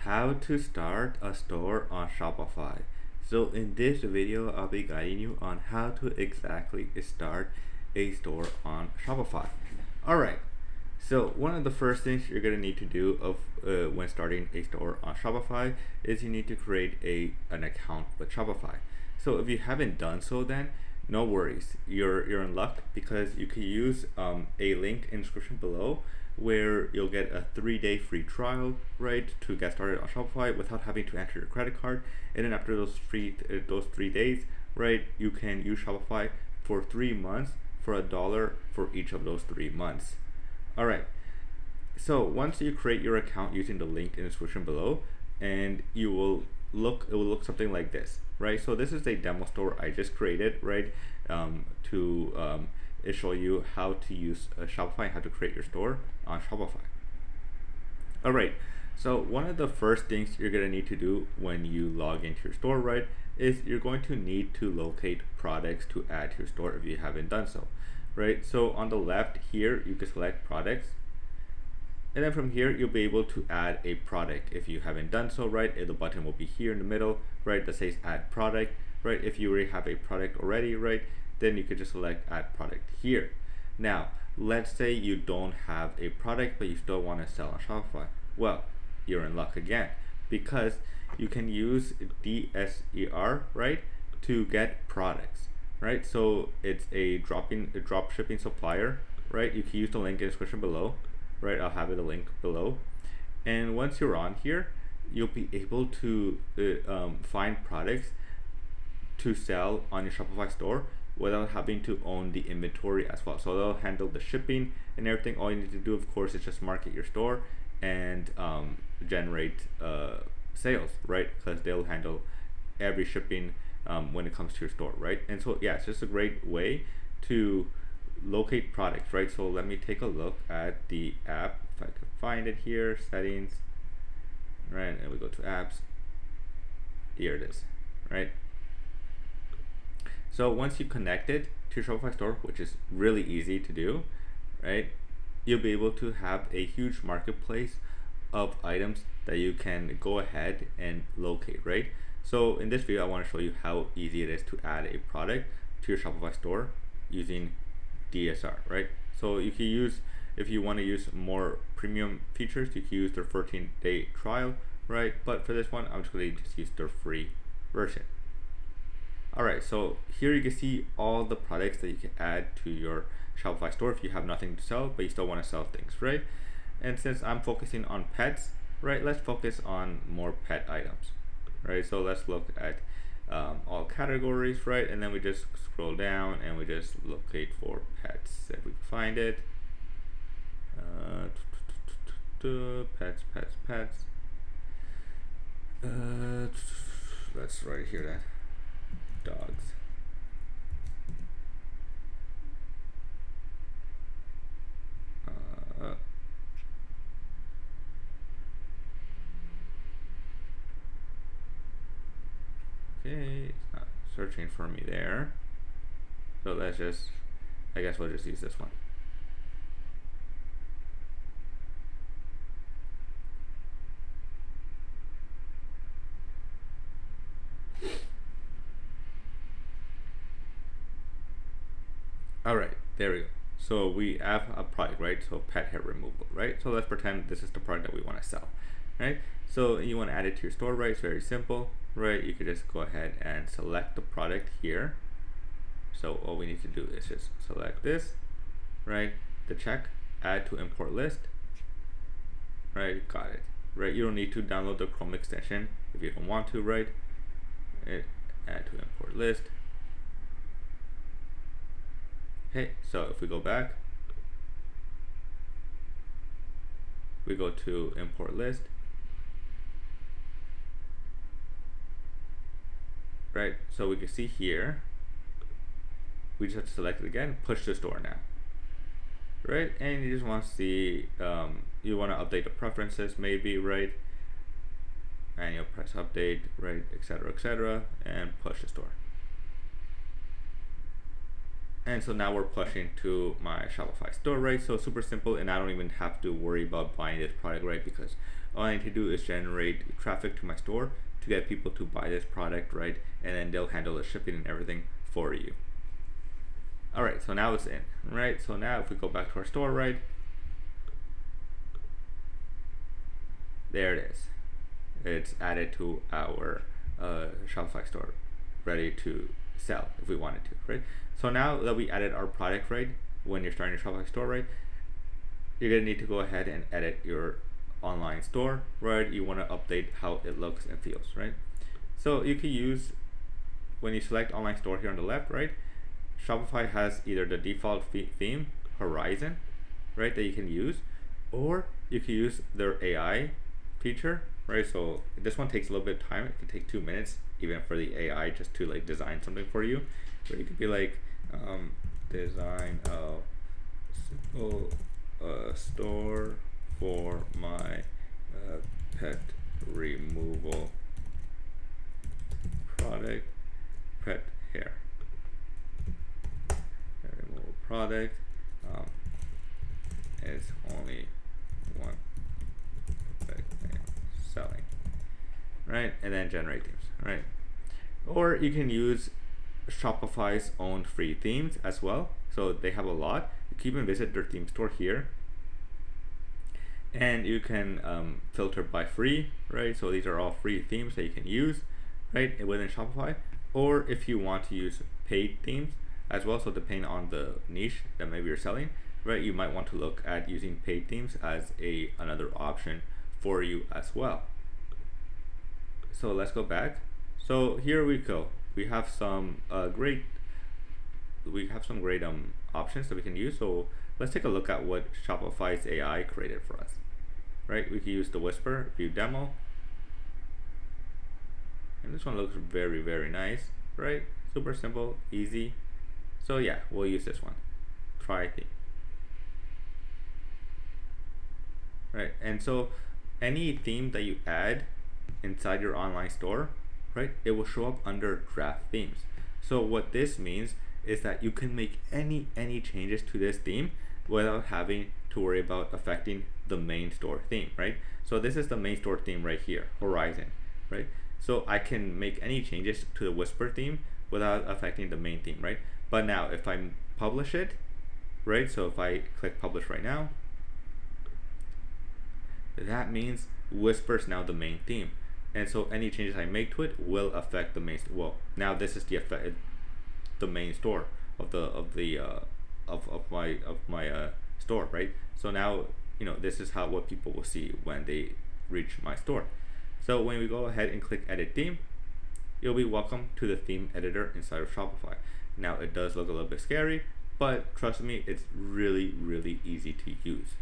how to start a store on Shopify. So in this video, I'll be guiding you on how to exactly start a store on Shopify. Alright, so one of the first things you're going to need to do when starting a store on Shopify is you need to create an account with Shopify. So if you haven't done so, then no worries, you're in luck, because you can use a link in the description below where you'll get a 3-day free trial, right, to get started on Shopify without having to enter your credit card. And then after those 3 days, right, you can use Shopify for 3 months for $1 for each of those 3 months. All right. So once you create your account using the link in the description below, and it will look something like this, right? So this is a demo store I just created, right, to show you how to use Shopify, how to create your store on Shopify. All right, so one of the first things you're gonna need to do when you log into your store, right, is you're going to need to locate products to add to your store if you haven't done so, right? So on the left here, you can select products, and then from here you'll be able to add a product if you haven't done so, right? The button will be here in the middle, right, that says add product, right? If you already have a product already, right, then you could just select add product here. Now let's say you don't have a product but you still want to sell on Shopify. Well, you're in luck again, because you can use DSER, right, to get products, right? So it's a drop shipping supplier, right? You can use the link in the description below, right? I'll have the link below. And once you're on here, you'll be able to find products to sell on your Shopify store without having to own the inventory as well. So they'll handle the shipping and everything. All you need to do, of course, is just market your store and generate sales, right? Because they'll handle every shipping when it comes to your store, right? And so yeah, it's just a great way to locate products, right? So let me take a look at the app if I can find it here. Settings, right? And we go to apps. Here it is, right? So once you connect it to your Shopify store, which is really easy to do, right, you'll be able to have a huge marketplace of items that you can go ahead and locate, right? So in this video, I want to show you how easy it is to add a product to your Shopify store using DSR, right? So you can use, if you want to use more premium features, you can use their 14-day trial, right? But for this one, I'm just going to just use their free version. Alright, so here you can see all the products that you can add to your Shopify store if you have nothing to sell but you still want to sell things, right? And since I'm focusing on pets, right, let's focus on more pet items, right? So let's look at all categories, right? And then we just scroll down and we just locate for pets if we can find it. Pets. Let's write here that. Dogs. Okay, it's not searching for me there. So let's just, I guess we'll just use this one. All right, there we go. So we have a product, right? So pet hair removal, right? So let's pretend this is the product that we want to sell, right? So you want to add it to your store, right? It's very simple, right? You could just go ahead and select the product here. So all we need to do is just select this, right? The check, add to import list, right? Got it, right? You don't need to download the Chrome extension if you don't want to, right? Add to import list. Okay, so if we go back, we go to import list, right? So we can see here, we just have to select it again, push to store now, right? And you just want to see, you want to update the preferences maybe, right? And you'll press update, right, etc., and push to store. And so now we're pushing to my Shopify store, right? So super simple, and I don't even have to worry about buying this product, right? Because all I need to do is generate traffic to my store to get people to buy this product, right? And then they'll handle the shipping and everything for you. All right, so now it's in, right? So now if we go back to our store, right? There it is. It's added to our Shopify store, ready to sell if we wanted to, right? So now that we added our product, right? When you're starting your Shopify store, right? You're gonna need to go ahead and edit your online store, right? You want to update how it looks and feels, right? So you can use, when you select online store here on the left, right? Shopify has either the default theme, Horizon, right, that you can use, or you can use their AI feature, right? So this one takes a little bit of time. It can take 2 minutes even for the AI just to like design something for you. So you could be like, design a simple store for my pet removal product, pet hair removal product. It's only one selling, right? And then generate themes, right? Or you can use Shopify's own free themes as well. So they have a lot. You can even visit their theme store here, and you can filter by free, right? So these are all free themes that you can use, right, within Shopify. Or if you want to use paid themes as well, so depending on the niche that maybe you're selling, right, you might want to look at using paid themes as another option for you as well. So let's go back. So here we go. We have some great options that we can use. So let's take a look at what Shopify's AI created for us, right? We can use the Whisper View Demo, and this one looks very, very nice, right? Super simple, easy. So yeah, we'll use this one. Try theme, right? And so any theme that you add inside your online store, right, it will show up under draft themes. So what this means is that you can make any changes to this theme without having to worry about affecting the main store theme, right? So this is the main store theme right here, Horizon, right? So I can make any changes to the Whisper theme without affecting the main theme, right? But now if I publish it, right, so if I click publish right now, that means Whisper is now the main theme, and so any changes I make to it will affect the main. Well, now this is the main store of my store, right? So now this is what people will see when they reach my store. So when we go ahead and click edit theme, you'll be welcome to the theme editor inside of Shopify. Now it does look a little bit scary, but trust me, it's really easy to use.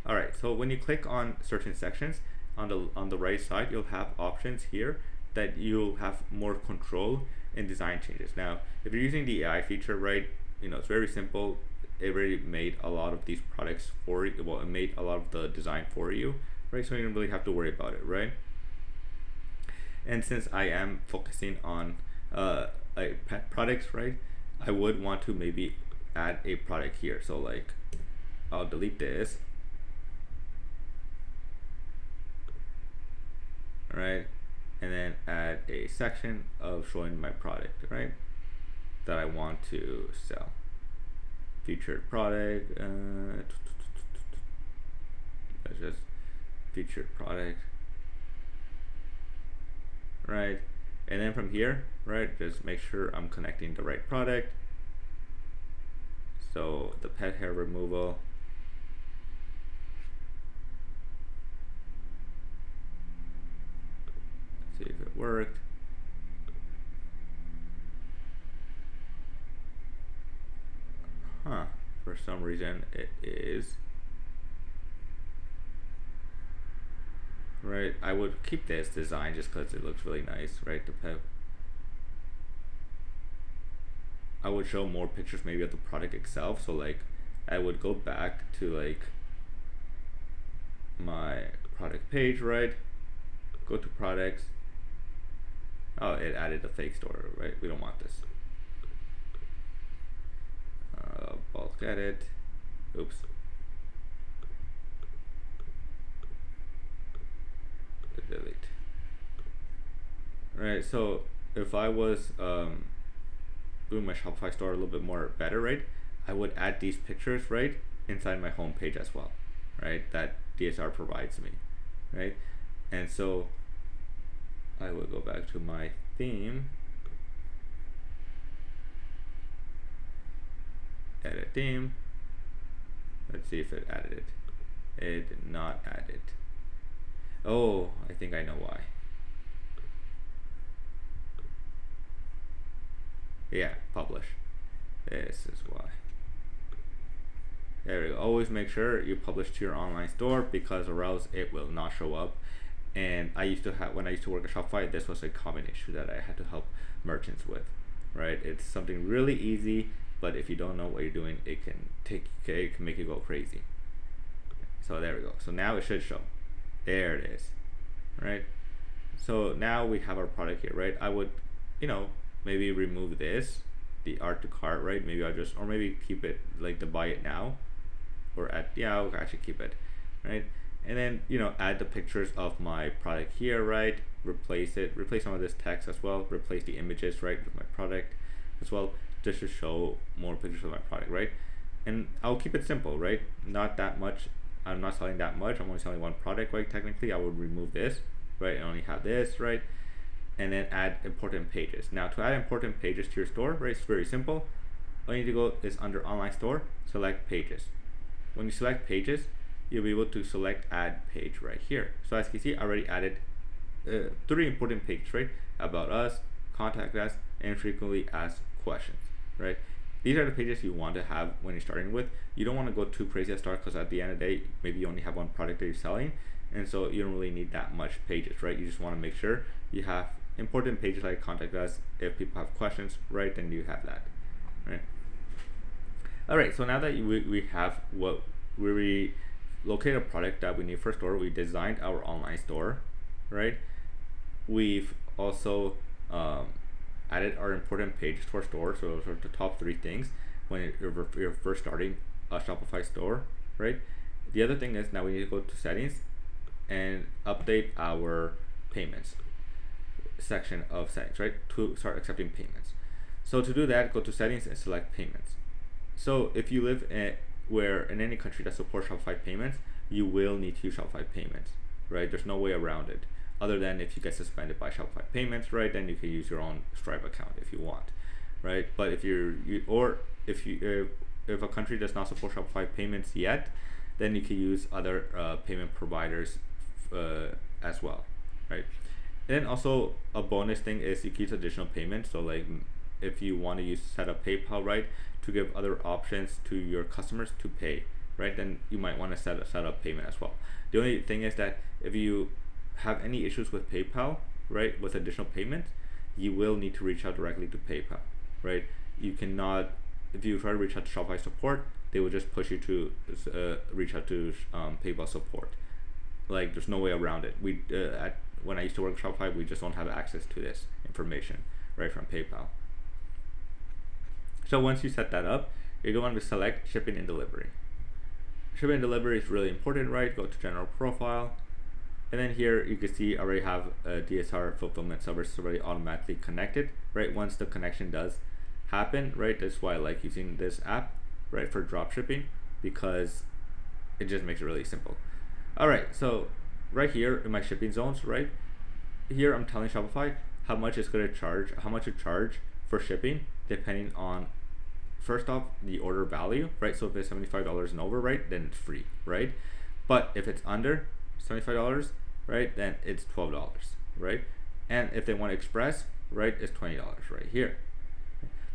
All right, so when you click on certain sections on the right side, you'll have options here that you'll have more control in design changes. Now, if you're using the AI feature, right, it's very simple. It already made a lot of these products for you. Well, it made a lot of the design for you, right? So you don't really have to worry about it, right? And since I am focusing on pet products, right, I would want to maybe add a product here. So like, I'll delete this. Right, and then add a section of showing my product, right, that I want to sell. Featured product, let's just featured product, right, and then from here, right, just make sure I'm connecting the right product. So the pet hair removal, see if it worked. For some reason it is. Right, I would keep this design just because it looks really nice, right? The pet. I would show more pictures maybe of the product itself. So like, I would go back to like my product page, right? Go to products. Oh, it added a fake store, right? We don't want this. Bulk edit. Oops. right? So if I was doing my Shopify store a little bit more better, right, I would add these pictures, right, inside my home page as well, right, that DSR provides me, right? And so I will go back to my theme, edit theme. Let's see if it added it. It did not add it. Oh, I think I know why. Yeah, publish. This is why. There we go. Always make sure you publish to your online store, because or else it will not show up. And I used to have, when I used to work at Shopify, this was a common issue that I had to help merchants with, right? It's something really easy, but if you don't know what you're doing, it can make you go crazy. So there we go. So now it should show. There it is, right? So now we have our product here, right? I would, maybe remove this, the art to cart, right? Maybe I'll just, or maybe keep it like the buy it now, or I'll actually keep it, right? And then, add the pictures of my product here, right? Replace some of this text as well, replace the images, right, with my product as well, just to show more pictures of my product, right? And I'll keep it simple, right? Not that much. I'm not selling that much. I'm only selling one product, right? Technically, I would remove this, right? And only have this, right? And then add important pages. Now, to add important pages to your store, right, it's very simple. All you need to go is under online store, select pages. When you select pages, you'll be able to select add page right here. So as you can see, I already added 3 important pages, right? About us, contact us, and frequently asked questions, right? These are the pages you want to have when you're starting with. You don't want to go too crazy at start, because at the end of the day, maybe you only have one product that you're selling, and so you don't really need that much pages, right? You just want to make sure you have important pages like contact us. If people have questions, right, then you have that, right? All right, so now that we have what we located a product that we need for store, we designed our online store, right? We've also added our important pages to our store. So those are the top 3 things when you're first starting a Shopify store, right? The other thing is, now we need to go to settings and update our payments section of settings, right, to start accepting payments. So to do that, go to settings and select payments. So if you live in any country that supports Shopify payments, you will need to use Shopify payments, right? There's no way around it, other than if you get suspended by Shopify payments, right, then you can use your own Stripe account if you want, right? But if if a country does not support Shopify payments yet, then you can use other payment providers as well, right? And then also a bonus thing is you can use additional payments. So like if you want to set up PayPal, right, to give other options to your customers to pay, right, then you might want to set up payment as well. The only thing is that if you have any issues with PayPal, right, with additional payments, you will need to reach out directly to PayPal, right? You cannot, if you try to reach out to Shopify support, they will just push you to reach out to PayPal support. Like there's no way around it. When I used to work at Shopify, we just don't have access to this information, right, from PayPal. So once you set that up, you're going to select shipping and delivery. Shipping and delivery is really important, right? Go to general profile, and then here you can see I already have a DSR fulfillment service already automatically connected, right? Once the connection does happen, right, that's why I like using this app, right, for drop shipping, because it just makes it really simple. All right, so right here in my shipping zones, right here, I'm telling Shopify how much it's going to charge, how much to charge for shipping, depending on, first off, the order value, right? So if it's $75 and over, right, then it's free, right? But if it's under $75, right, then it's $12, right? And if they want express, right, it's $20 right here.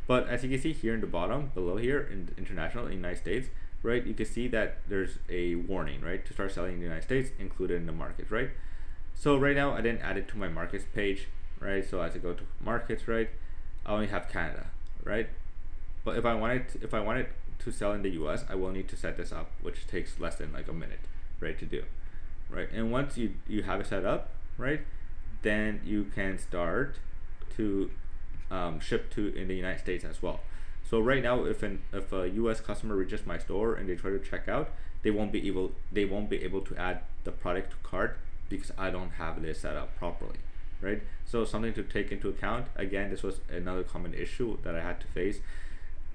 But as you can see here in the bottom below here in international, in the United States, right, you can see that there's a warning, right, to start selling in the United States included in the markets, right? So right now I didn't add it to my markets page, right? So as I go to markets, right, I only have Canada, right? But if I wanted to sell in the US, I will need to set this up, which takes less than like a minute, right, to do, right? And once you have it set up, right, then you can start to ship to in the United States as well. So right now, if a US customer reaches my store and they try to check out, they won't be able to add the product to cart because I don't have this set up properly, right? So something to take into account. Again, this was another common issue that I had to face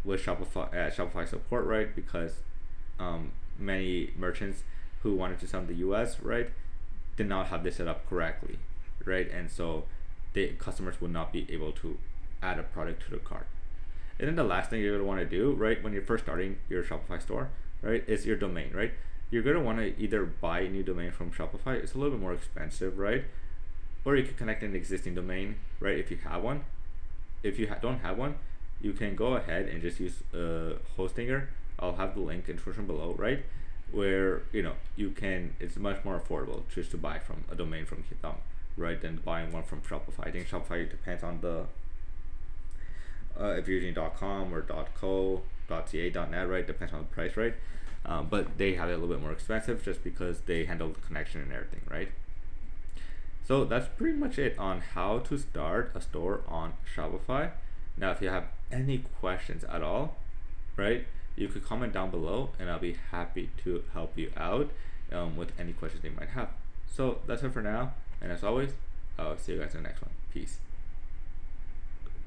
with Shopify support, right? Because many merchants who wanted to sell in the US, right, did not have this set up correctly, right? And so the customers would not be able to add a product to the cart. And then the last thing you're gonna want to do, right, when you're first starting your Shopify store, right, is your domain, right? You're gonna want to either buy a new domain from Shopify. It's a little bit more expensive, right? Or you can connect an existing domain, right, if you have one. If you don't have one, you can go ahead and just use Hostinger. I'll have the link in description below, right? Where you can, it's much more affordable just to buy from a domain from them, right, than buying one from Shopify. I think Shopify depends on the if you're using .com or .co, .ca, .net, right, depends on the price, right? But they have it a little bit more expensive just because they handle the connection and everything, right? So that's pretty much it on how to start a store on Shopify. Now, if you have any questions at all, right, you could comment down below and I'll be happy to help you out with any questions they might have. So that's it for now. And as always, I'll see you guys in the next one. Peace.